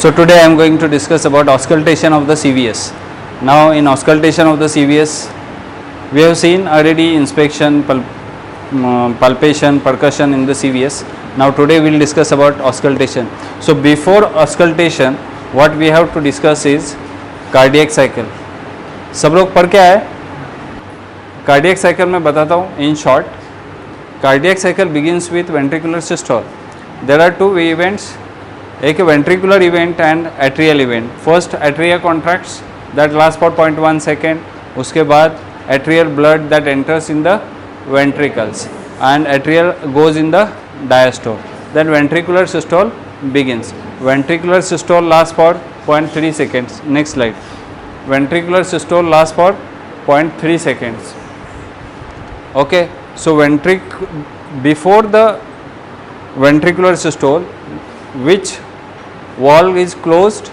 So today I am going to discuss about auscultation of the CVS. Now in auscultation of the CVS, we have seen already inspection, palpation, percussion in the CVS. Now today we will discuss about auscultation. So before auscultation, what we have to discuss is cardiac cycle. सब लोग पढ़ के आए? Cardiac cycle मैं बताता हूँ in short. Cardiac cycle begins with ventricular systole. There are two events. एक ventricular event and atrial event. First atria contracts that lasts for 0.1 second. उसके बाद atrial blood that enters in the ventricles and atrial goes in the diastole. Then ventricular systole begins. Ventricular systole lasts for 0.3 seconds. Next slide. Ventricular systole lasts for 0.3 seconds. Okay. So before the ventricular systole, which wall is closed?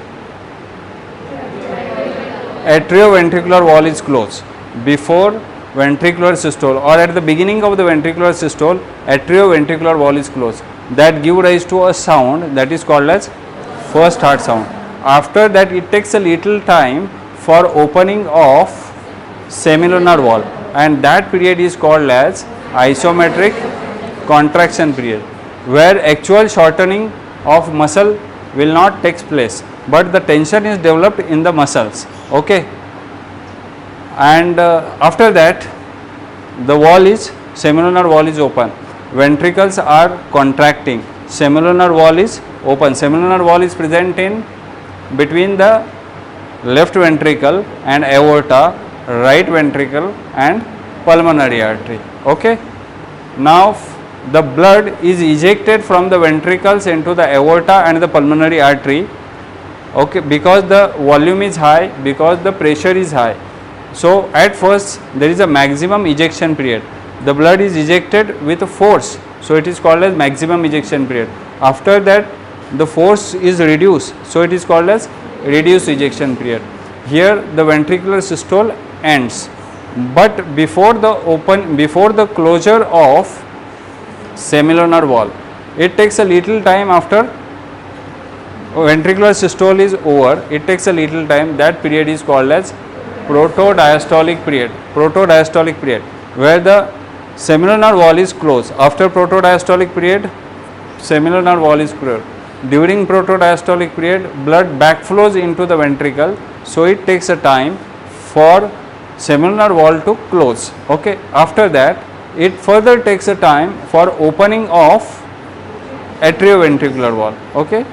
Atrioventricular wall is closed. Before ventricular systole or at the beginning of the ventricular systole, atrioventricular wall is closed. That gives rise to a sound that is called as first heart sound. After that, it takes a little time for opening of semilunar wall, and that period is called as isometric contraction period, where actual shortening of muscle will not take place, but the tension is developed in the muscles. Okay. And after that, the semilunar wall is open. Ventricles are contracting. Semilunar wall is open. Semilunar wall is present in between the left ventricle and aorta, right ventricle and pulmonary artery. Okay. Now the blood is ejected from the ventricles into the aorta and the pulmonary artery. Okay, because the volume is high, because the pressure is high. So at first there is a maximum ejection period. The blood is ejected with force, so it is called as maximum ejection period. After that, the force is reduced, so it is called as reduced ejection period. Here the ventricular systole ends, but before the closure of semilunar wall, it takes a little time. After ventricular systole is over, it takes a little time. That period is called as protodiastolic period. Protodiastolic period, where the semilunar wall is closed. After protodiastolic period, semilunar wall is closed. During protodiastolic period, blood backflows into the ventricle, so it takes a time for semilunar wall to close. Okay. After that, it further takes a time for opening of atrioventricular wall. Okay.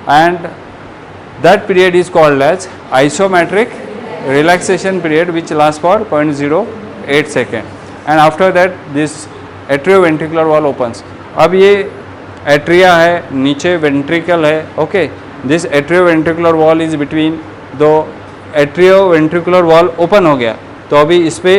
And that period is called as isometric relaxation period, which lasts for 0.08 second. And after that, this atrioventricular wall opens. अब ये atria है, नीचे ventricle है. Okay. This atrioventricular wall is between the atrioventricular wall open हो गया, तो अभी इस पे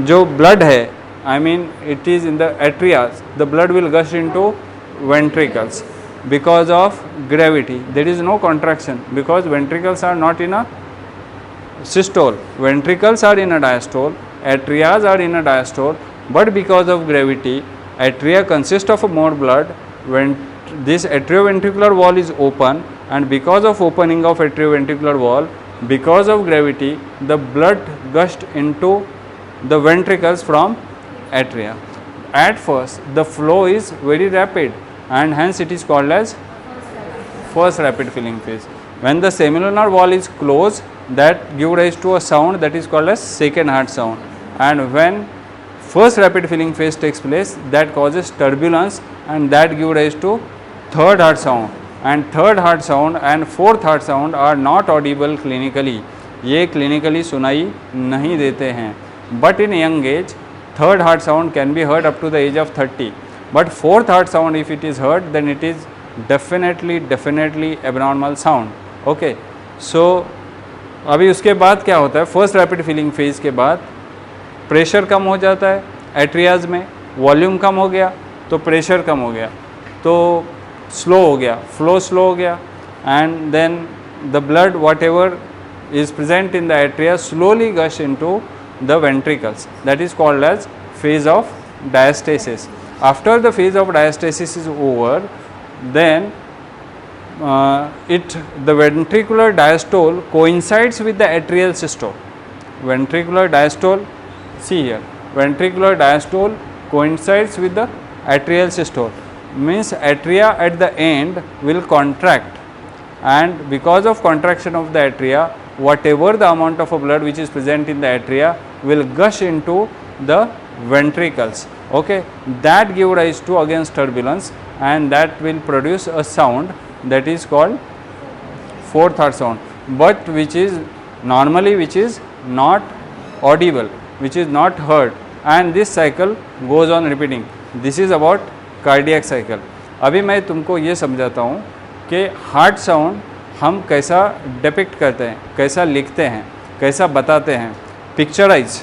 जो blood है, I mean it is in the atria, the blood will gush into ventricles because of gravity. There is no contraction because ventricles are not in a systole, ventricles are in a diastole, atrias are in a diastole, but because of gravity, atria consist of more blood. When this atrioventricular wall is open, and because of opening of atrioventricular wall, because of gravity, the blood gushed into the ventricles from atria. At first, the flow is very rapid, and hence it is called as first rapid filling phase. When the semilunar wall is closed, that gives rise to a sound that is called as second heart sound. And when first rapid filling phase takes place, that causes turbulence, and that gives rise to third heart sound. And third heart sound and fourth heart sound are not audible clinically. ये clinically सुनाई नहीं देते हैं. But in young age, third heart sound can be heard up to the age of 30. But fourth heart sound, if it is heard, then it is definitely abnormal sound. Okay. So अभी उसके बाद क्या होता है? First rapid filling phase के बाद pressure कम हो जाता है एट्रियाज में, वॉल्यूम कम हो गया तो प्रेशर कम हो गया, तो स्लो हो गया, फ्लो स्लो हो गया, and then the blood whatever is present in the atria slowly gush into the ventricles. That is called as phase of diastasis. After the phase of diastasis is over, then the ventricular diastole coincides with the atrial systole. Ventricular diastole, see here, ventricular diastole coincides with the atrial systole, means atria at the end will contract, and because of contraction of the atria, whatever the amount of blood which is present in the atria will gush into the ventricles. Okay, that give rise to against turbulence, and that will produce a sound that is called fourth heart sound, but which is normally which is not audible, which is not heard, and this cycle goes on repeating. This is about cardiac cycle. अभी मैं तुमको ये समझाता हूँ कि heart sound हम कैसा depict करते हैं, कैसा लिखते हैं, कैसा बताते हैं. Picturise.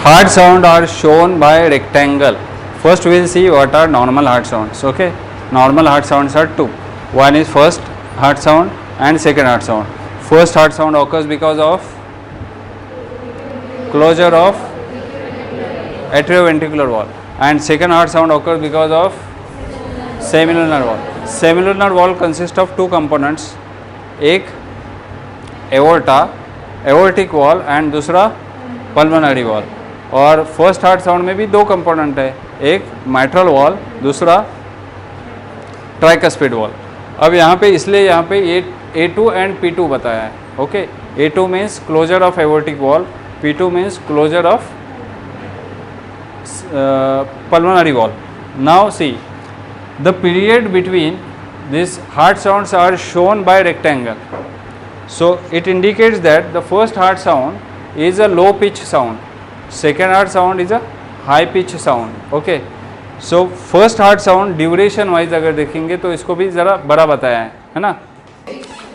Heart sound are shown by rectangle. First we will see what are normal heart sounds. Okay, normal heart sounds are two. One is first heart sound and second heart sound. First heart sound occurs because of closure of atrioventricular wall, and second heart sound occurs because of semilunar wall. Semilunar wall consists of two components, एक aorta, aortic wall, and दूसरा pulmonary wall. और first heart sound में भी दो component है, एक mitral valve, दूसरा tricuspid wall. अब यहाँ पे इसलिए यहाँ पे A2 एंड P2 बताया है. Okay, A2 means closure of aortic wall, P2 means closure of pulmonary wall. Now see, the period between these heart sounds are shown by rectangle. So it indicates that the first heart sound is a low pitch sound, second heart sound is a high pitch sound. Okay, so first heart sound duration wise अगर देखेंगे तो इसको भी ज़रा बड़ा बताया है ना.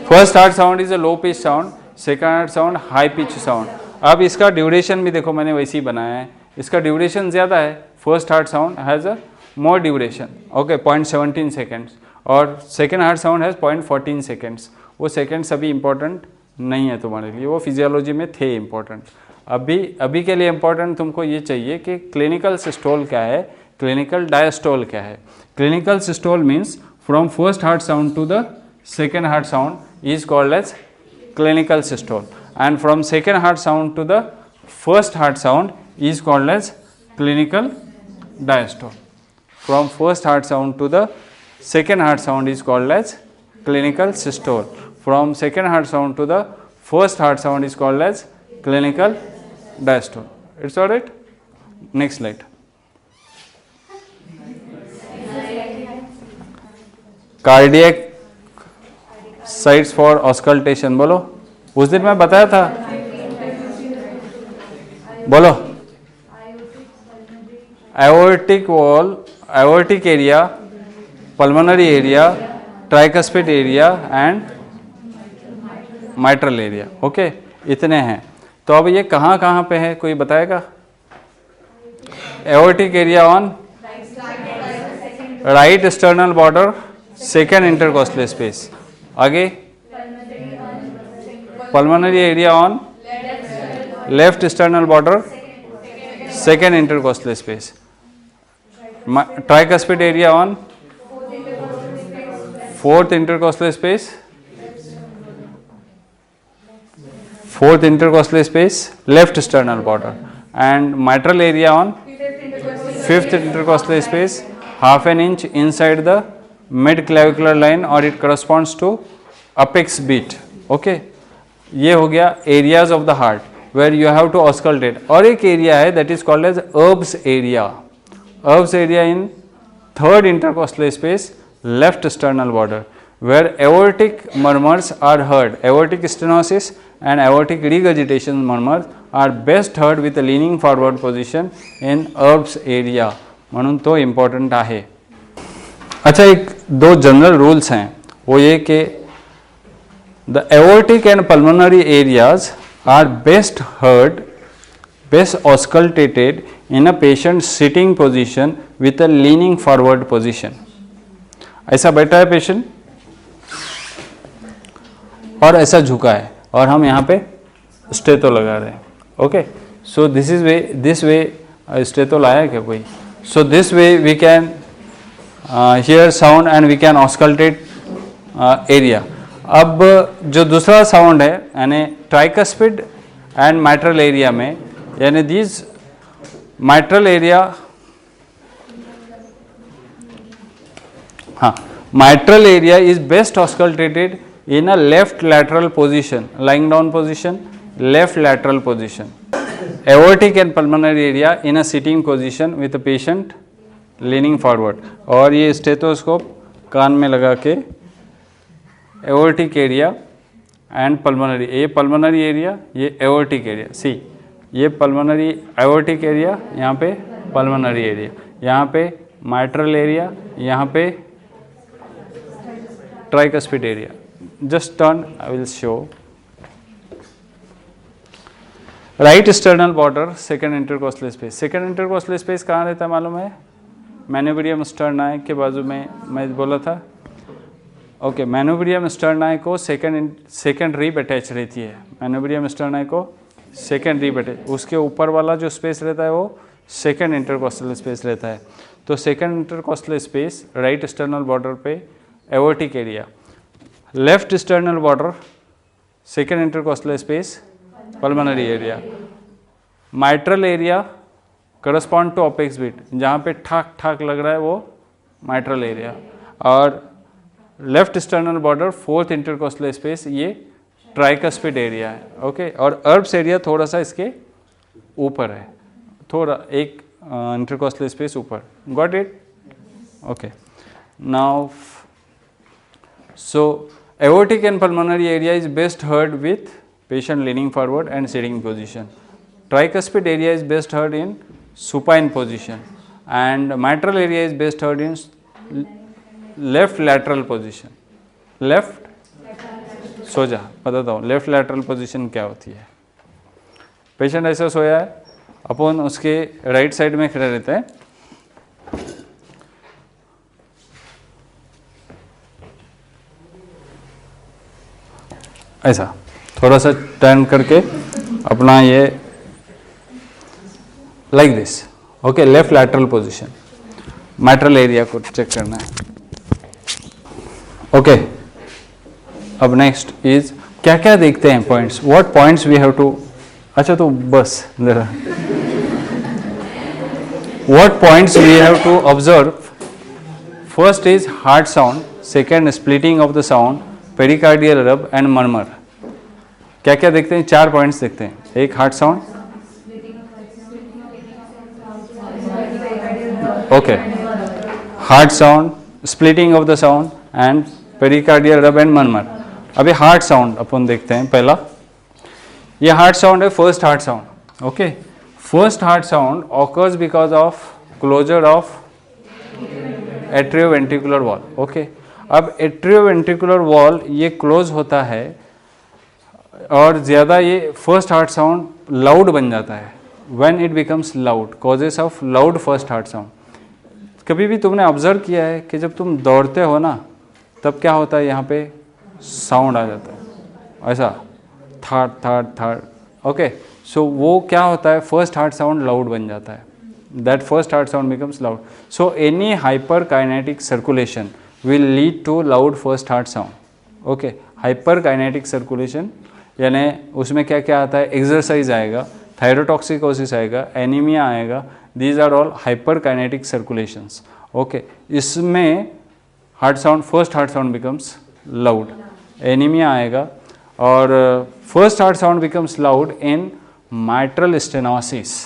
First heart sound is a low pitch sound, second heart sound high pitch sound. अब इसका ड्यूरेशन भी देखो मैंने वैसे ही बनाया है, इसका ड्यूरेशन ज़्यादा है. First heart sound has a more duration, okay 0.17 seconds, और second heart sound has 0.14 seconds. वो सेकेंड्स अभी इंपॉर्टेंट नहीं है तुम्हारे लिए, वो फिजियोलॉजी में थे इंपॉर्टेंट. अभी के लिए इम्पोर्टेंट तुमको ये चाहिए कि क्लिनिकल सिस्टोल क्या है, क्लिनिकल डायस्टोल क्या है. Clinical systole means from first heart sound to the second heart sound is called as clinical systole, and from second heart sound to the first heart sound is called as clinical diastole. From first heart sound to the second heart sound is called as clinical systole. From second heart sound to the first heart sound is called as clinical diastole. It's all right. Next slide. Cardiac sites for auscultation. बोलो, उस दिन मैं बताया था, बोलो. Aortic wall, aortic area, pulmonary area, tricuspid area and mitral area. Okay, इतने हैं. तो अब ये कहाँ कहाँ पे है, कोई बताएगा? Aortic area on right sternal border, second intercostal space. आगे pulmonary area on left sternal border, second intercostal space. Tricuspid area on fourth intercostal space, fourth intercostal space, left sternal border, and mitral area on fifth intercostal space, half an inch inside the mid clavicular line, or it corresponds to apex beat. Okay, ये हो गया areas of the heart where you have to auscultate. और एक area है that is called as Erb's area. Erb's area in third intercostal space, left sternal border, where aortic murmurs are heard. Aortic stenosis and aortic regurgitation murmurs are best heard with a leaning forward position in Erb's area. म्हणून तो important आहे. अच्छा, एक दो general rules हैं, वो ये कि the aortic and pulmonary areas are best heard, best auscultated in a patient sitting position with a leaning forward position. ऐसा बैठा है पेशेंट और ऐसा झुका है, और हम यहाँ पे स्टेतो लगा रहे हैं. ओके, सो दिस वे स्टेतो लाया क्या कोई? So this way we can hear sound and we can auscultate area. अब जो दूसरा साउंड है यानी ट्राइकस्पिड एंड माइट्रल एरिया में, यानी दिस माइट्रल एरिया, हाँ, mitral area is best auscultated in a left lateral position, lying down position, left lateral position. Aortic and pulmonary area in a sitting position with a patient leaning forward. और ये stethoscope कान में लगा के aortic area and pulmonary, ये pulmonary area, ये aortic area. See, ये pulmonary aortic area, यहाँ पे pulmonary area, यहाँ पे mitral area, यहाँ पे tricuspid area. Just turn, I will show. Right sternal border, second intercostal space. Second intercostal space कहाँ रहता है मालूम है? मैन्यूब्रियम स्टर्नाई के बाजू में मैं बोला था. ओके, मैन्यूब्रियम स्टर्नाई को सेकेंड रिब अटैच रहती है. मैन्यूब्रियम स्टर्नाई को सेकेंड रिब अटैच, उसके ऊपर वाला जो स्पेस रहता है वो सेकेंड इंटरकॉस्टल स्पेस रहता है. तो second intercostal space right sternal border पे aortic area, left sternal border second intercostal space pulmonary area. Mitral area correspond to apex beat, जहाँ पे ठाक ठाक लग रहा है वो माइट्रल एरिया. और left sternal border fourth intercostal space ये ट्राइकस्पिड एरिया है. ओके, और अर्ब्स एरिया थोड़ा सा इसके ऊपर है, थोड़ा एक इंटरकॉस्टल स्पेस ऊपर. Got it? Okay, now so aortic and pulmonary area is best heard with patient leaning forward and sitting position. Tricuspid area is best heard in supine position and mitral area is best heard in left lateral position. Left, सो जा, बताता हूँ left lateral position क्या होती है. Patient ऐसा सोया है, अपन उसके right side में खड़े रहते हैं. ऐसा थोड़ा सा टर्न करके अपना ये like this. Okay, left lateral position, mitral area को चेक करना है. ओके, अब नेक्स्ट इज क्या क्या देखते हैं points, what points we have to. अच्छा तो बस जरा what points we have to observe. First is heart sound, second splitting of the sound, pericardial rub and murmur. क्या क्या देखते हैं? 4 पॉइंट्स देखते हैं. एक heart sound, okay, heart sound, splitting of the sound and pericardial rub and murmur. अभी heart sound अपन देखते हैं. पहला ये हार्ट साउंड है, first heart sound. Okay, first heart sound occurs because of closure of atrioventricular valve. Okay, अब atrioventricular valve ये close होता है और ज़्यादा ये फर्स्ट हार्ट साउंड लाउड बन जाता है. When it becomes loud, causes of loud first heart sound. कभी भी तुमने ऑब्जर्व किया है कि जब तुम दौड़ते हो ना तब क्या होता है, यहाँ पे साउंड आ जाता है ऐसा, थर्ड थर्ड थर्ड. ओके, सो वो क्या होता है, फर्स्ट हार्ट साउंड लाउड बन जाता है. That first heart sound becomes loud. So any hyper kinetic circulation will lead to loud first heart sound. Okay, hyper kinetic circulation यानी उसमें क्या क्या आता है, एक्सरसाइज आएगा, थायरोटॉक्सिकोसिस आएगा, एनीमिया आएगा. These are all hyperkinetic circulations. Okay, इसमें heart sound, first heart sound becomes loud, anaemia आएगा. और first heart sound becomes loud in mitral stenosis.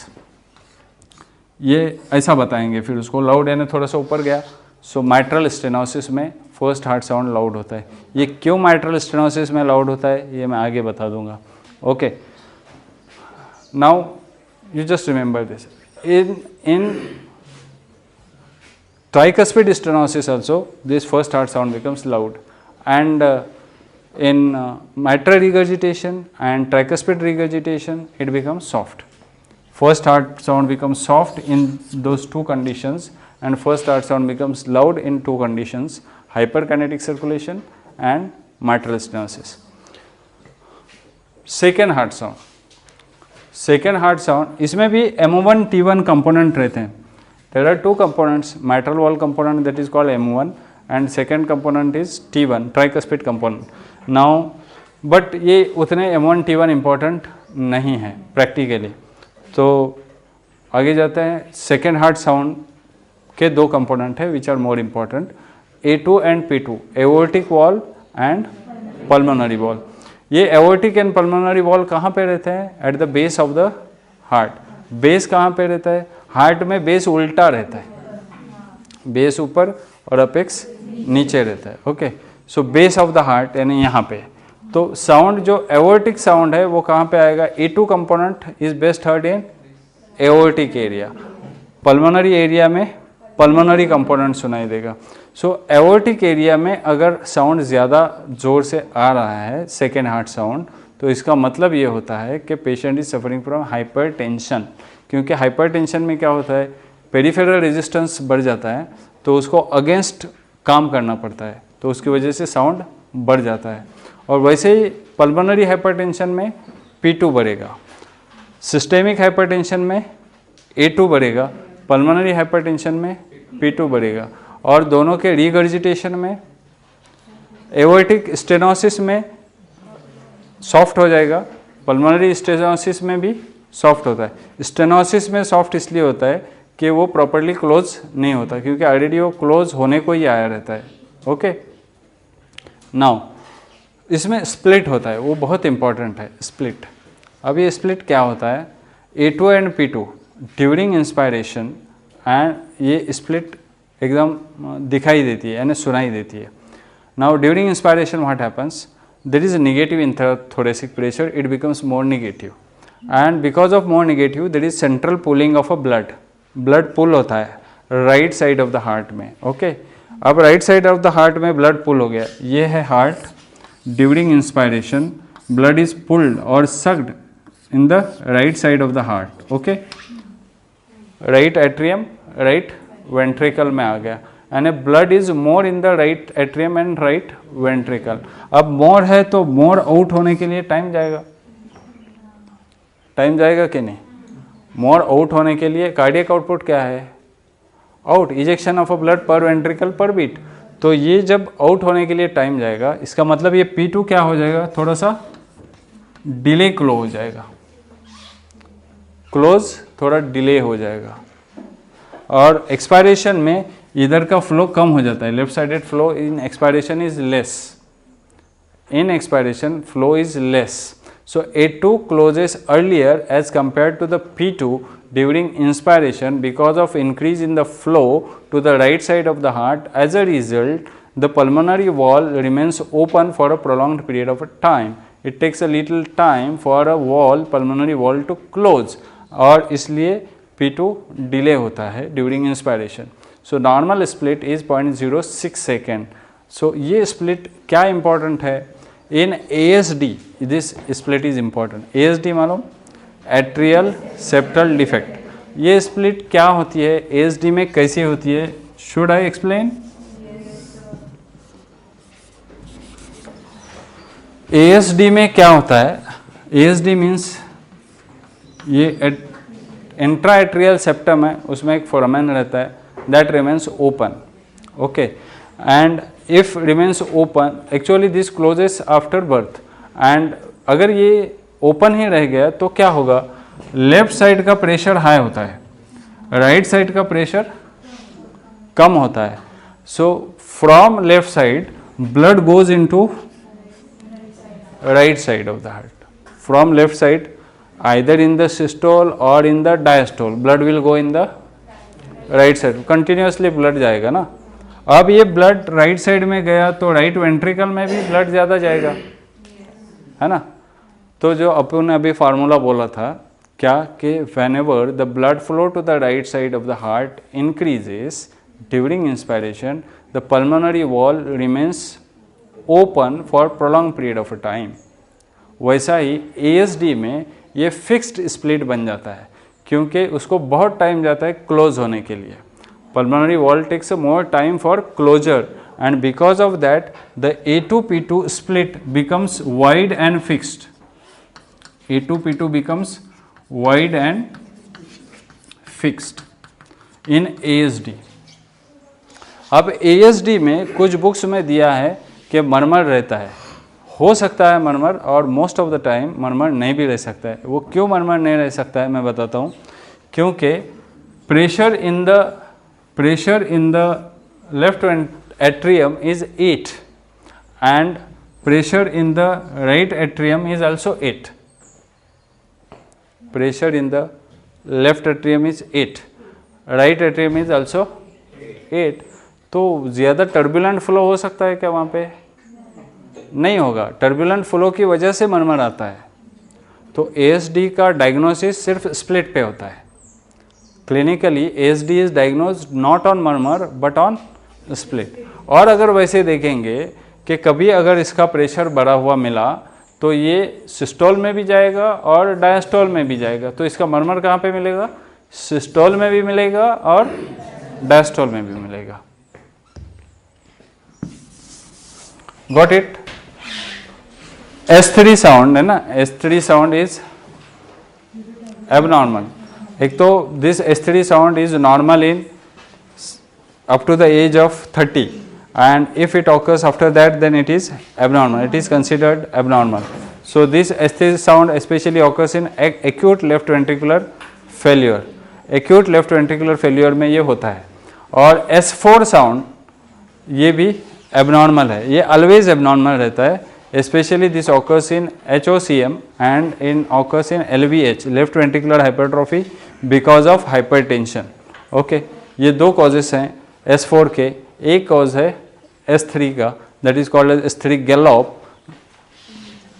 ये ऐसा बताएंगे फिर उसको, लाउड यानी थोड़ा सा ऊपर गया. सो माइट्रल स्टेनोसिस में फर्स्ट हार्ट साउंड लाउड होता है. ये क्यों माइट्रल स्टेनोसिस में लाउड होता है ये मैं आगे बता दूंगा. Okay, now you just remember this. In tricuspid stenosis also this first heart sound becomes loud, and in mitral regurgitation and tricuspid regurgitation it becomes soft. First heart sound becomes soft in those two conditions and first heart sound becomes loud in two conditions, hyperkinetic circulation and mitral stenosis. Second heart sound, second heart sound इसमें भी MO1 T1 component रहते हैं. there are two components, mitral wall component that is called M1 and second component is T1, tricuspid component. Now, but ये उतने M1 T1 important नहीं है practically. तो आगे जाते हैं. सेकेंड हार्ट साउंड के दो कंपोनेंट है which are more important, A2 and P2, aortic valve and pulmonary valve. ये एओर्टिक एंड पल्मोनरी वॉल कहाँ पे रहते हैं? At the base of the heart. Base कहाँ पे रहता है? हार्ट में बेस उल्टा रहता है, बेस ऊपर और अपेक्स नीचे रहता है. Okay, so base of the heart यानी यहाँ पे. तो साउंड जो एओर्टिक साउंड है वो कहाँ पे आएगा? A2 component is best heard in aortic area. Pulmonary area में पल्मोनरी कंपोनेंट सुनाई देगा. सो एओर्टिक एरिया में अगर साउंड ज़्यादा ज़ोर से आ रहा है सेकेंड हार्ट साउंड, तो इसका मतलब ये होता है कि patient is suffering from hyper tension. क्योंकि हाइपर टेंशन में क्या होता है? पेरिफेरल रेजिस्टेंस बढ़ जाता है, तो उसको अगेंस्ट काम करना पड़ता है, तो उसकी वजह से साउंड बढ़ जाता है. और वैसे ही पल्मोनरी हाइपरटेंशन में P2 बढ़ेगा, सिस्टेमिक हाइपरटेंशन में A2 बढ़ेगा, पल्मोनरी हाइपरटेंशन में P2 बढ़ेगा. और दोनों के रिगर्जिटेशन में एओर्टिक स्टेनोसिस में सॉफ्ट हो जाएगा, पल्मोनरी स्टेनोसिस में भी सॉफ्ट होता है. स्टेनोसिस में सॉफ्ट इसलिए होता है कि वो प्रॉपरली क्लोज नहीं होता, क्योंकि ऑलरेडी वो क्लोज होने को ही आया रहता है. ओके, नाउ इसमें स्प्लिट होता है, वो बहुत इंपॉर्टेंट है स्प्लिट. अब ये स्प्लिट क्या होता है? A2 and P2 during inspiration, and ये स्प्लिट एकदम दिखाई देती है यानी सुनाई देती है. Now during inspiration what happens? There is negative in thoracic pressure, it becomes more negative, and because of more negative there is central pulling of a blood. Blood pull होता है right side of the heart में. ओके, अब right side of the heart में blood pull हो गया. ये है heart. During inspiration blood is pulled और sucked in the right side of the heart. Okay, right atrium right ventricle में आ गया, यानी blood is more in the right atrium and right ventricle. अब मोर है तो मोर आउट होने के लिए टाइम जाएगा, टाइम जाएगा कि नहीं? मोर आउट होने के लिए कार्डियक आउटपुट क्या है? Out, ejection of a blood पर वेंट्रिकल पर बीट. तो ये जब आउट होने के लिए टाइम जाएगा, इसका मतलब ये P2 क्या हो जाएगा? थोड़ा सा डिले क्लो हो जाएगा, क्लोज थोड़ा डिले हो जाएगा. और एक्सपायरेशन में इधर का फ्लो कम हो जाता है, left sided flow in expiration is less, in expiration flow is less. So A2 closes earlier as compared to the P2 during inspiration because of increase in the flow to the right side of the heart. As a result, the pulmonary wall remains open for a prolonged period of time. It takes a little time for a wall, pulmonary wall to close, और इसलिए P2 delay होता है during inspiration. So normal split is 0.06 second. So ये split क्या important है? In ASD this split is important. ASD मालूम? Atrial septal defect. ये split क्या होती है? ASD में कैसी होती है? Should I explain? ASD में क्या होता है? ASD मीन्स ये इंट्राएट्रियल सेप्टम है, उसमें एक फोरामेन रहता है, that remains open. Okay, and if remains open, actually this closes after birth, and अगर ये ओपन ही रह गया तो क्या होगा? लेफ्ट साइड का प्रेशर हाई होता है, राइट साइड का प्रेशर कम होता है. So from left side blood goes into right side of the heart. From left side either in the systole or in the diastole, blood will go in the right side. continuously blood जाएगा ना. अब ये blood right side में गया तो right ventricle में भी blood ज़्यादा जाएगा, है ना. तो जो अपन ने अभी फार्मूला बोला था क्या कि whenever the blood flow to the right side of the heart increases during inspiration, the pulmonary wall remains open for prolonged period of time. वैसा ही ASD में ये फिक्स्ड स्प्लिट बन जाता है क्योंकि उसको बहुत टाइम जाता है क्लोज होने के लिए. Pulmonary wall takes a more time for closure, and because of that the A2-P2 split becomes wide and fixed. A2-P2 becomes wide and fixed. in ASD. अब ASD में कुछ बुक्स में दिया है कि मरमर रहता है, हो सकता है मरमर, और मोस्ट ऑफ द टाइम मरमर नहीं भी रह सकता है। वो क्यों मरमर नहीं रह सकता है मैं बताता हूँ। क्योंकि pressure in the left atrium is 8 and pressure in the right atrium is also 8. Pressure in the left atrium is 8, right atrium is also 8. तो ज़्यादा टर्बुलेंट फ्लो हो सकता है क्या वहाँ पे? नहीं होगा। टर्बुलेंट फ्लो की वजह से मरमर आता है। तो ASD का डायग्नोसिस सिर्फ स्प्लिट पे होता है। Clinically ASD is diagnosed not on murmur but on split. और अगर वैसे देखेंगे कि कभी अगर इसका प्रेशर बढ़ा हुआ मिला तो ये सिस्टोल में भी जाएगा और डायस्टोल में भी जाएगा। तो इसका मरमर कहाँ पे मिलेगा? सिस्टोल में भी मिलेगा और डायस्टोल में भी मिलेगा। Got it? S3 साउंड है ना, S3 साउंड इज एबनॉर्मल। एक तो this S3 sound is normal in up to the age of 30, and if it occurs after that then it is abnormal, it is considered abnormal. So this S3 sound especially occurs in acute left ventricular failure. Acute left ventricular failure में ये होता है। और S4 sound ये भी abnormal है, ये always abnormal रहता है। Especially this occurs in HOCM and occurs in LVH, left ventricular hypertrophy because of hypertension. Okay, ये दो causes हैं S4 के। एक कॉज है S3 का, that is called as S3 gallop,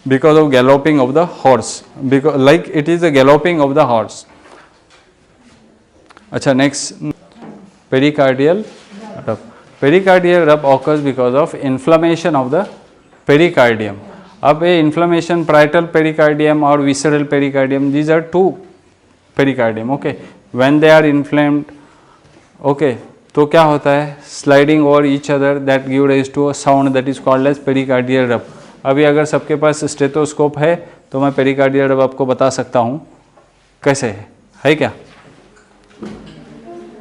because of galloping of the horse, because like it is the galloping of the horse. अच्छा, next pericardial rub. Pericardial rub occurs because of inflammation of the pericardium. अब ये inflammation parietal pericardium और visceral pericardium, these are two pericardium. Okay, when they are inflamed, okay, तो क्या होता है? Sliding over each other that give rise to a sound that is called as pericardial rub. अभी अगर सबके पास stethoscope है तो मैं पेरिकार्डियल रब आपको बता सकता हूँ कैसे है क्या?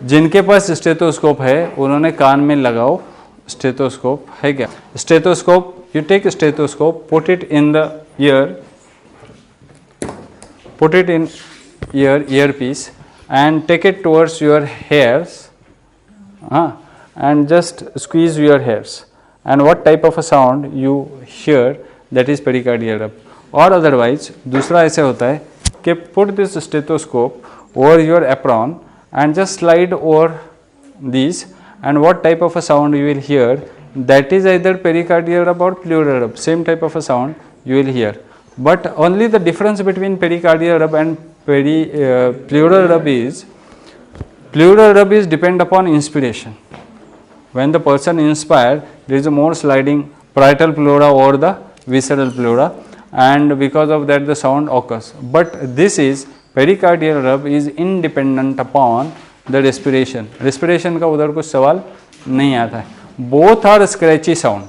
जिनके पास स्टेथोस्कोप है उन्होंने कान में लगाओ स्टेथोस्कोप, है क्या? Stethoscope, you take stethoscope, put it in the ear, put it in earpiece and take it towards your hairs, and just squeeze your hairs, and what type of a sound you hear, that is pericardial rub. or otherwise दूसरा ऐसे होता है कि put this stethoscope over your apron and just slide over these, and what type of a sound you will hear, that is either pericardial rub or pleural rub, same type of a sound you will hear. But only the difference between pericardial rub and pleural rub is depend upon inspiration. When the person inspire, there is a more sliding parietal pleura over the visceral pleura, and because of that the sound occurs. But this is pericardial rub is independent upon the respiration. Respiration का उधर कुछ सवाल नहीं आता है. Both are scratchy sound.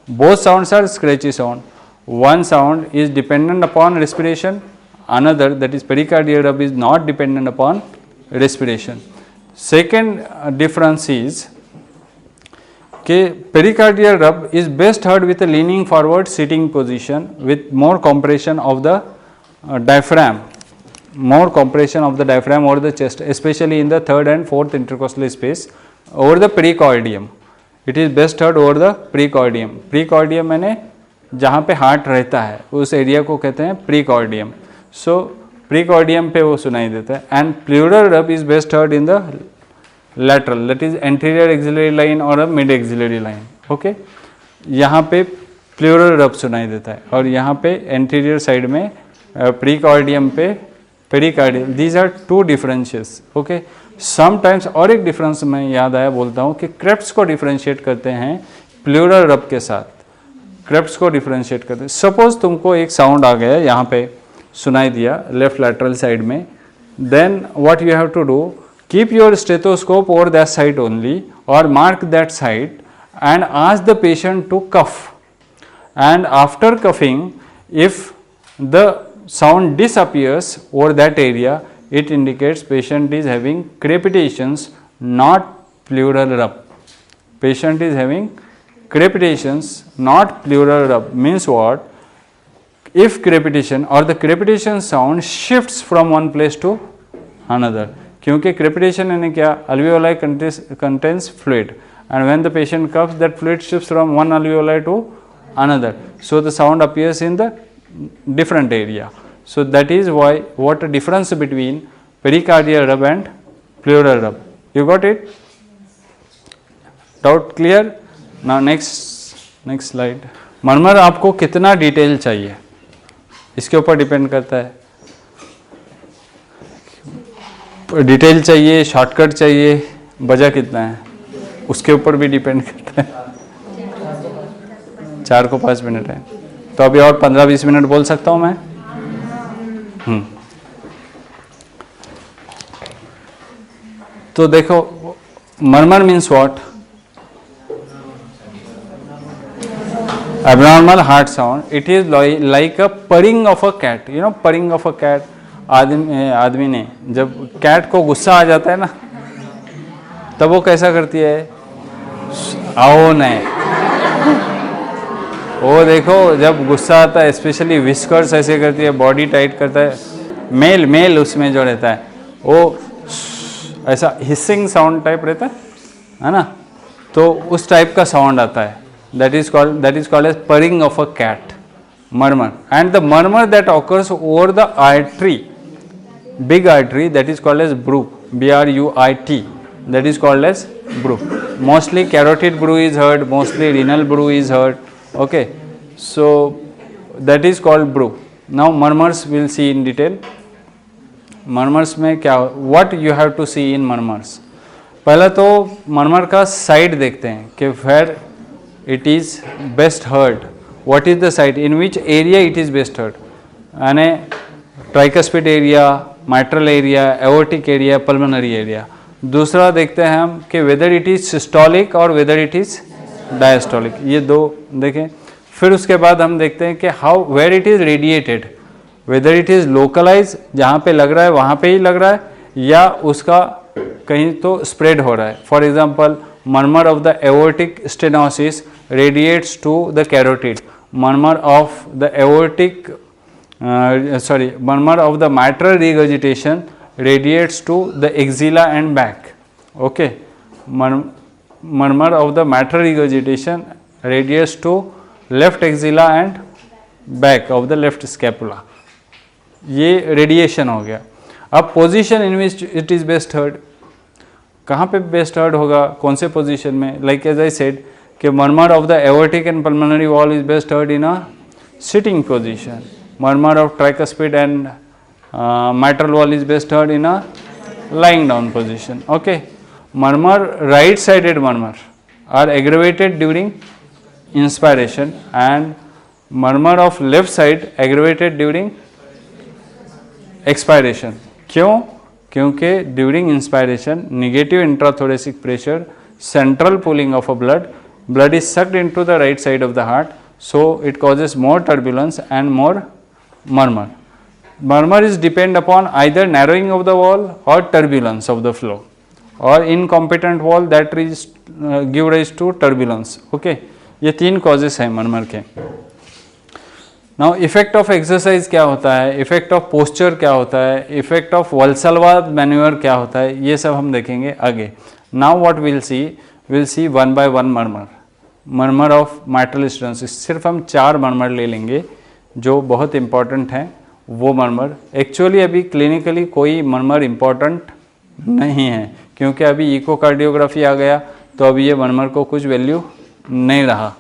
Both sounds are scratchy sound. One sound is dependent upon respiration, another, that is pericardial rub, is not dependent upon respiration. Second difference is कि pericardial rub is best heard with a leaning forward sitting position with more compression of the diaphragm, more compression of the diaphragm over the chest, especially in the third and fourth intercostal space over the precordium. It is best heard over the precordium. Precordium मैंने जहाँ पे heart रहता है उस area को कहते हैं प्रीकॉर्डियम. सो प्रीकॉर्डियम पे वो सुनाई देता है. And pleural rub is best heard in the lateral, that is anterior axillary line और a mid axillary line. Okay, यहाँ पे प्लूरल रब सुनाई देता है और यहाँ पे एंटीरियर साइड में प्रीकॉर्डियम पे pericardium. These are two differentials. Okay, sometimes और एक डिफरेंस मैं याद आया बोलता हूँ कि क्रेप्ट्स को डिफरेंशिएट करते हैं प्लूरल रब के साथ. क्रेप्ट्स को डिफरेंशिएट करते हैं. सपोज तुमको एक साउंड आ गया यहाँ पे सुनाई दिया लेफ्ट लैटरल साइड में, then what you have to do, keep your stethoscope over that side only और mark that side and ask the patient to cough, and after coughing if the sound disappears over that area, it indicates patient is having crepitations, not pleural rub. Patient is having crepitations, not pleural rub. Means what? If crepitation or the crepitation sound shifts from one place to another. क्योंकि crepitation यानी क्या? Alveoli contains fluid, and when the patient coughs, that fluid shifts from one alveoli to another. So the sound appears in the different area. So that is why what a difference between pericardial rub and pleural rub. You got it? Doubt clear? Now next slide. मरमर आपको कितना detail चाहिए इसके ऊपर depend करता है. Detail चाहिए, shortcut चाहिए, बजा कितना है उसके ऊपर भी डिपेंड करता है. 4 को 5 मिनट है तो अभी और 15-20 मिनट बोल सकता हूँ मैं. तो देखो murmur means what? Abnormal heart sound. It is like a purring of a cat. You know purring of a cat. आदमी ने जब कैट को गुस्सा आ जाता है ना तब वो कैसा करती है? आओ नहीं. वो देखो जब गुस्सा आता है स्पेशली विस्कर्स ऐसे करती है, बॉडी टाइट करता है. मेल उसमें जो रहता है वो ऐसा हिसिंग साउंड टाइप रहता है ना, तो उस टाइप का साउंड आता है. that is called as purring of a cat, murmur. And the murmur that occurs over the artery, big artery, that is called as bruit, B-R-U-I-T, that is called as bruit. Mostly carotid bruit is heard, mostly renal bruit is heard. Okay, so that is called bruit. Now murmurs we'll see in detail. Murmurs में क्या, what you have to see in murmurs? पहला तो murmur का side देखते हैं कि where it is best heard. What is the site? In which area it is best heard? यानी tricuspid area, mitral area, aortic area, pulmonary area. दूसरा देखते हैं हम कि whether it is systolic or whether it is diastolic. ये दो देखें. फिर उसके बाद हम देखते हैं कि how where it is radiated, whether it is localized, जहाँ पे लग रहा है वहाँ पे ही लग रहा है या उसका कहीं तो spread हो रहा है. For example, murmur of the aortic stenosis radiates to the carotid. Murmur of the murmur of the mitral regurgitation radiates to the axilla and back. Okay, murmur of the mitral regurgitation radiates to left axilla and back of the left scapula. ये radiation हो गया. अब position in which it is best heard, कहाँ पे best heard होगा, कौन से position में? लाइक एज आई सेड कि murmur of the aortic and pulmonary wall is best heard in a sitting position. Murmur of tricuspid and mitral wall is best heard in a lying down position. Okay, murmur, right sided murmur are aggravated during inspiration and murmur of left side aggravated during expiration. क्यों? क्योंकि during inspiration negative intrathoracic pressure, central pulling of a blood is sucked into the right side of the heart, so it causes more turbulence and more murmur. Murmur is depend upon either narrowing of the wall or turbulence of the flow, or incompetent wall that is give rise to turbulence. Okay, ये तीन causes हैं murmur के. Now effect of exercise क्या होता है, effect of posture क्या होता है, इफेक्ट ऑफ वल्सलवाद मैन्यूअर क्या होता है, ये सब हम देखेंगे आगे. Now what will see one by one murmur of mitral stenosis. सिर्फ हम 4 मर्मर ले लेंगे जो बहुत इंपॉर्टेंट हैं. वो मर्मर एक्चुअली अभी क्लिनिकली कोई मर्मर इंपॉर्टेंट नहीं है क्योंकि अभी इकोकार्डियोग्राफी आ गया, तो अभी ये मर्मर को कुछ वैल्यू नहीं रहा.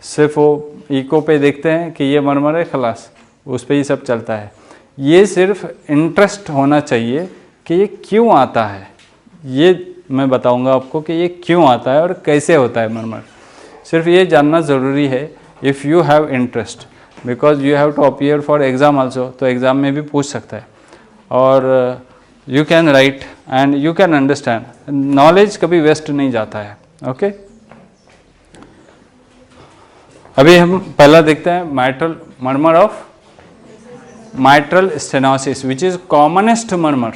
सिर्फ वो इको पे देखते हैं कि ये मर्मर है, खलास उस पे ही सब चलता है. ये सिर्फ इंटरेस्ट होना चाहिए कि ये क्यों आता है. ये मैं बताऊंगा आपको कि ये क्यों आता है और कैसे होता है मर्मर. सिर्फ ये जानना ज़रूरी है if you have interest, because you have to appear for exam also. तो एग्ज़ाम में भी पूछ सकता है और you can write and you can understand. Knowledge कभी वेस्ट नहीं जाता है. ओके, अभी हम पहला देखते हैं murmur of mitral stenosis, which is commonest murmur.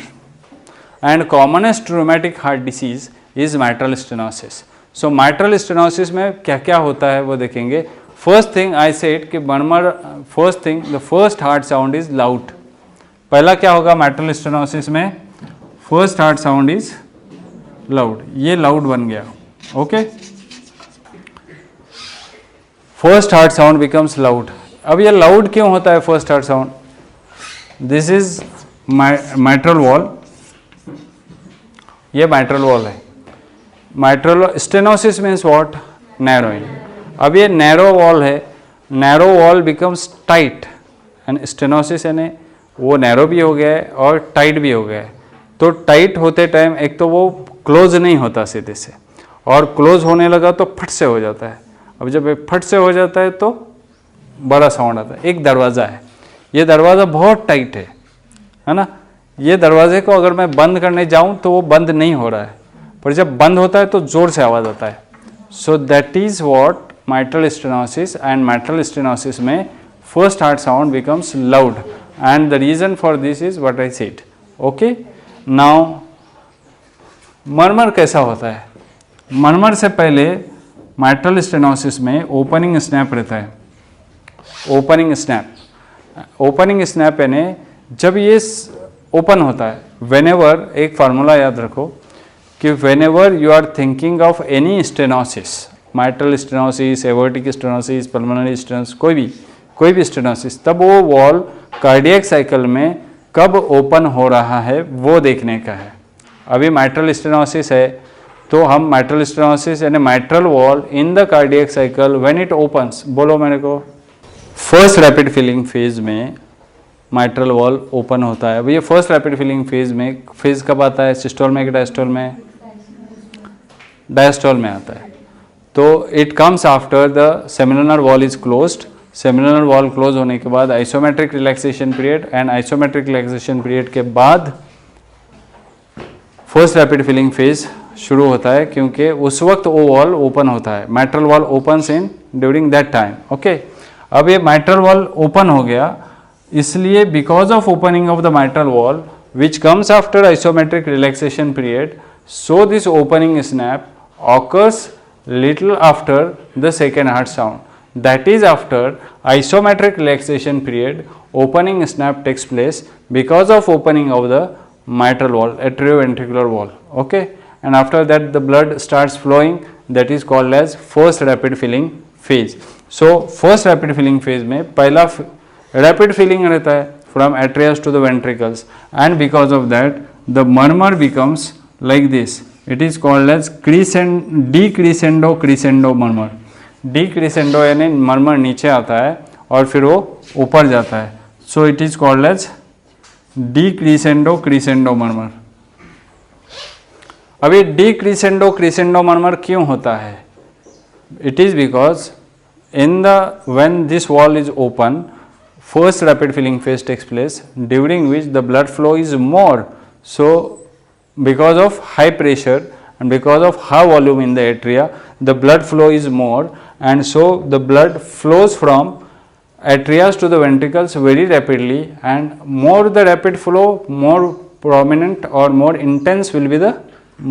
and commonest rheumatic heart disease is mitral stenosis. So mitral stenosis में क्या क्या होता है वो देखेंगे. First thing I said कि murmur, first thing the first heart sound is loud. पहला क्या होगा mitral stenosis में, first heart sound is loud. ये loud बन गया. Okay, first heart sound becomes loud. अब ये loud क्यों होता है first heart sound? This is mitral wall. ये mitral wall है. Mitral stenosis means what? Narrowing. अब ये narrow wall है, narrow wall becomes tight and stenosis यानी वो narrow भी हो गया है और tight भी हो गया है. तो tight होते टाइम एक तो वो close नहीं होता सीधे से, और close होने लगा तो फट से हो जाता है. अब जब फट से हो जाता है तो बड़ा साउंड आता है. एक दरवाज़ा है, ये दरवाज़ा बहुत टाइट है ना, ये दरवाजे को अगर मैं बंद करने जाऊं तो वो बंद नहीं हो रहा है, पर जब बंद होता है तो ज़ोर से आवाज़ आता है. So that is what mitral stenosis. And mitral stenosis में first heart sound becomes loud and the reason for this is what I said. Okay, now murmur कैसा होता है? मर्मर से पहले mitral stenosis में ओपनिंग स्नैप रहता है. Opening snap, opening snap यानी जब ये ओपन होता है, वेनेवर, एक फार्मूला याद रखो कि whenever you are thinking of any stenosis, mitral stenosis, aortic stenosis, pulmonary stenosis, कोई भी स्टेनोसिस, तब वो वॉल कार्डियक साइकिल में कब ओपन हो रहा है वो देखने का है. अभी mitral स्टेनोसिस है तो हम mitral स्टेनोसिस यानी mitral wall in the cardiac cycle when it opens, बोलो मेरे को, फर्स्ट रैपिड फिलिंग फेज में mitral वॉल ओपन होता है. अब ये फर्स्ट रैपिड फिलिंग फेज में, फेज कब आता है? सिस्टोल में कि डायस्टोल में? डायस्टोल में आता है. तो it comes after the seminal wall is closed. Seminal wall close होने के बाद isometric relaxation period, and isometric relaxation period के बाद फर्स्ट रैपिड फिलिंग फेज शुरू होता है, क्योंकि उस वक्त वो वॉल ओपन होता है. mitral wall opens in during that time. Okay, अब ये mitral वॉल ओपन हो गया, इसलिए because of opening of the mitral wall which comes after isometric relaxation period, so this opening snap occurs little after the second heart sound. That is after isometric relaxation period, opening snap takes place because of opening of the mitral wall, atrioventricular wall. Okay, and after that the blood starts flowing. That is called as first rapid filling phase. So first rapid filling phase में पहला rapid filling रहता है from atrias to the ventricles, and because of that the murmur becomes like this. It is called as decrescendo crescendo murmur. Decrescendo यानी murmur नीचे आता है और फिर वो ऊपर जाता है. So it is called as decrescendo crescendo murmur. अभी decrescendo crescendo murmur क्यों होता है? It is because when this wall is open, first rapid filling phase takes place, during which the blood flow is more. So because of high pressure and because of high volume in the atria, the blood flow is more, and so the blood flows from atrias to the ventricles very rapidly, and more the rapid flow, more prominent or more intense will be the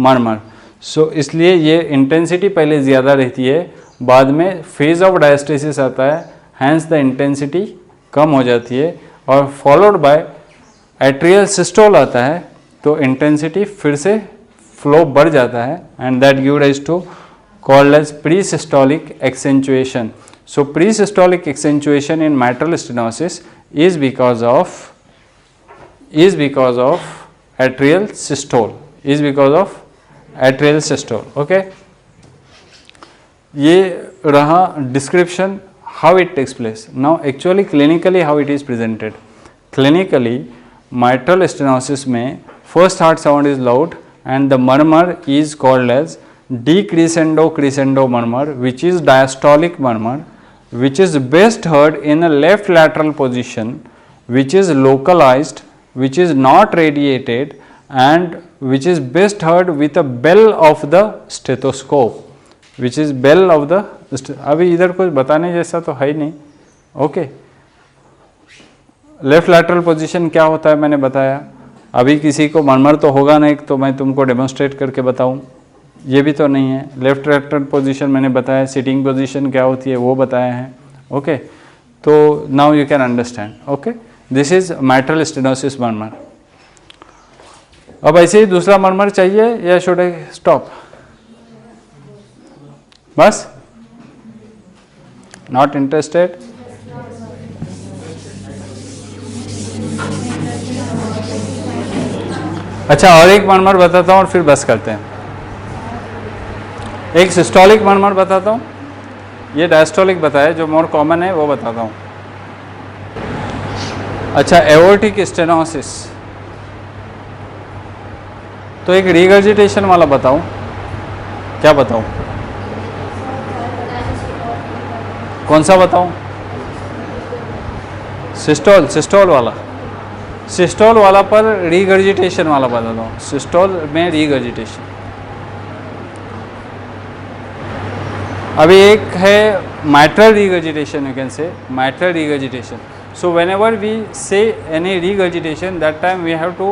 murmur. So इसलिए ये intensity पहले ज़्यादा रहती है, बाद में phase of diastasis आता है, hence the intensity कम हो जाती है, और followed by atrial systole आता है तो इंटेंसिटी फिर से फ्लो बढ़ जाता है, and that give rise to called as pre systolic accentuation. So pre systolic accentuation in mitral stenosis is because of atrial systole. Okay, ये रहा description how it takes place. Now actually clinically how it is presented. Clinically mitral stenosis में first heart sound is loud and the murmur is called as decrescendo crescendo murmur, which is diastolic murmur, which is best heard in a left lateral position, which is localized, which is not radiated, and which is best heard with a bell of the stethoscope, which is bell of the. अभी इधर कुछ बताने जैसा तो है ही नहीं. Okay, left lateral position क्या होता है मैंने बताया. अभी किसी को मरमर तो होगा नहीं तो मैं तुमको डेमोन्स्ट्रेट करके बताऊं, ये भी तो नहीं है। लेफ्ट रेक्टेड पोजीशन मैंने बताया, सिटिंग पोजीशन क्या होती है वो बताया है। ओके, तो now you can understand. Okay, this is mitral stenosis murmur. अब ऐसे ही दूसरा मरमर चाहिए या शुड आई स्टॉप? बस, नॉट इंटरेस्टेड? अच्छा, और एक मरमर बताता हूँ और फिर बस करते हैं। एक सिस्टोलिक मरमर बताता हूँ, ये डायस्टोलिक बताया, जो मोर कॉमन है वो बताता हूँ। अच्छा, एओर्टिक स्टेनोसिस, तो एक रिगर्जिटेशन वाला बताऊँ, क्या बताऊँ, कौन सा बताऊँ? सिस्टोल वाला, सिस्टोल वाला पर रिगर्जिटेशन वाला बताता हूँ। सिस्टोल में रिगर्जिटेशन। अभी एक है mitral regurgitation, you can say mitral regurgitation. So whenever we say any regurgitation, that time we have to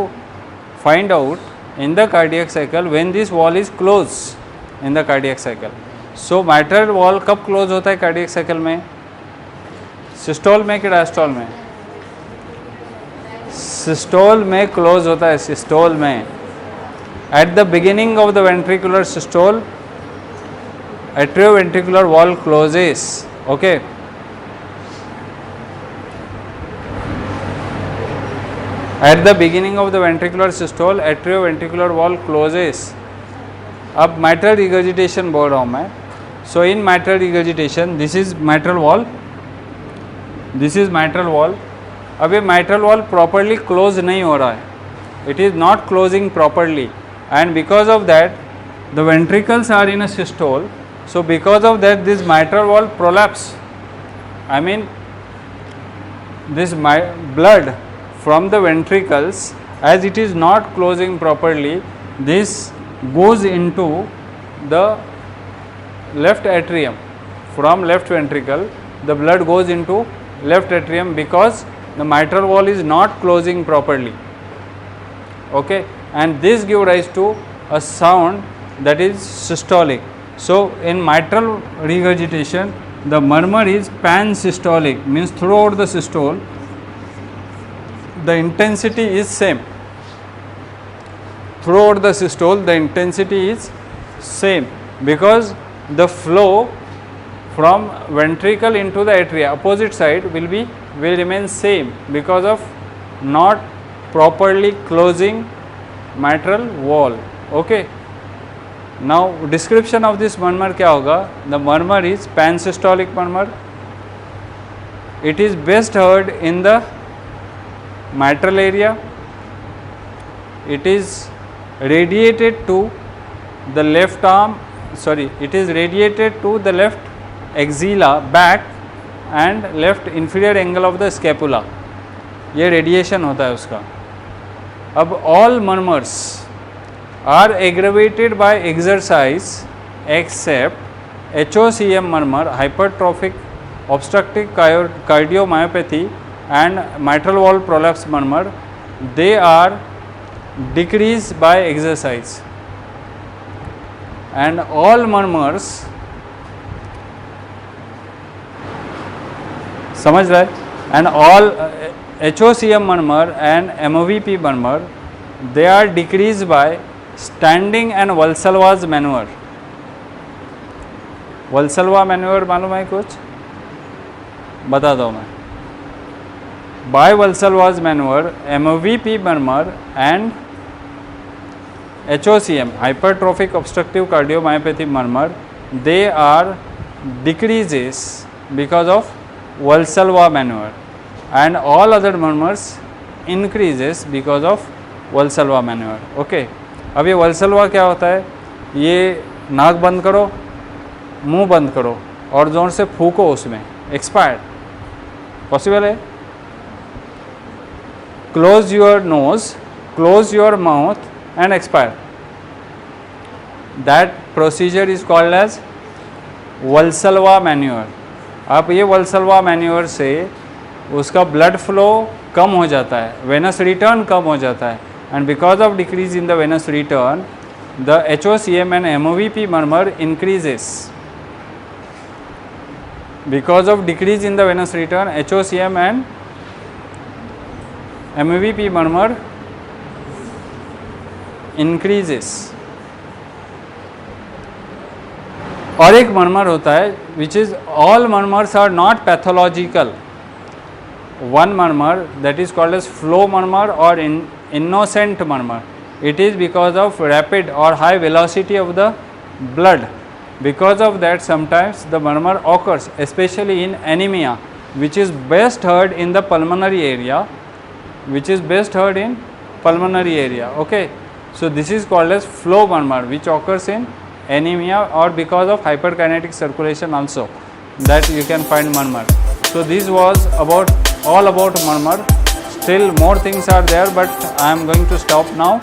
find out in the cardiac cycle when this wall is closed in the cardiac cycle. So mitral wall कब close होता है cardiac cycle में? Systole में कि diastole में? Systole में close होता है, सिस्टोल में। At the beginning of the ventricular systole atrioventricular wall closes. Okay, at the beginning of the ventricular systole atrioventricular wall closes. अब mitral regurgitation बोल रहा हूँ मैं। So in mitral regurgitation, this is mitral wall, this is mitral wall. अब ये mitral wall properly close नहीं हो रहा है, it is not closing properly, and because of that the ventricles are in a systole. So because of that this mitral wall prolapse, I mean this blood from the ventricles, as it is not closing properly, this goes into the left atrium. From left ventricle the blood goes into left atrium because the mitral wall is not closing properly. Okay, and this gives rise to a sound that is systolic. So in mitral regurgitation the murmur is pansystolic, means throughout the systole the intensity is same. Throughout the systole the intensity is same because the flow from ventricle into the atria opposite side will remain same because of not properly closing mitral wall. Okay, now description of this murmur क्या होगा? The murmur is pansystolic murmur. It is best heard in the mitral area. It is radiated to the left arm, sorry, it is radiated to the left axilla back and left inferior angle of the scapula. ये radiation होता है उसका। अब all murmurs are aggravated by exercise except HOCM murmur, hypertrophic obstructive cardiomyopathy and mitral wall prolapse murmur. They are decreased by exercise, and all murmurs, समझ रहा है? And all HOCM murmur and MOVP murmur, they are decreased by standing and Valsalva's manoeuvre. Valsalva manoeuvre मालूम है कुछ? बताता हूँ मैं। By Valsalva's manoeuvre MOVP murmur and HOCM hypertrophic obstructive cardiomyopathy murmur, they are decreases because of Valsalva maneuver, and all other murmurs increases because of Valsalva maneuver. Okay, अब ये वल्सलवा क्या होता है? ये नाक बंद करो, मुंह बंद करो और जोर से फूको उसमें, एक्सपायर पॉसिबल है? Close your nose, close your mouth and expire. That procedure is called as Valsalva maneuver. अब ये Valsalva maneuver से उसका ब्लड फ्लो कम हो जाता है, वेनस रिटर्न कम हो जाता है, and because of decrease in the venous return, the HOCM and MOVP murmur increases. Because of decrease in the venous return, HOCM and MOVP murmur increases. और एक मर्मर होता है which is all murmurs are not pathological. One murmur that is called as flow murmur or innocent murmur. It is because of rapid or high velocity of the blood. Because of that, sometimes the murmur occurs, especially in anemia, which is best heard in the pulmonary area. Okay. So this is called as flow murmur, which occurs in anemia or because of hyperkinetic circulation also, that you can find murmur. So this was all about murmur. Still more things are there, but I am going to stop now.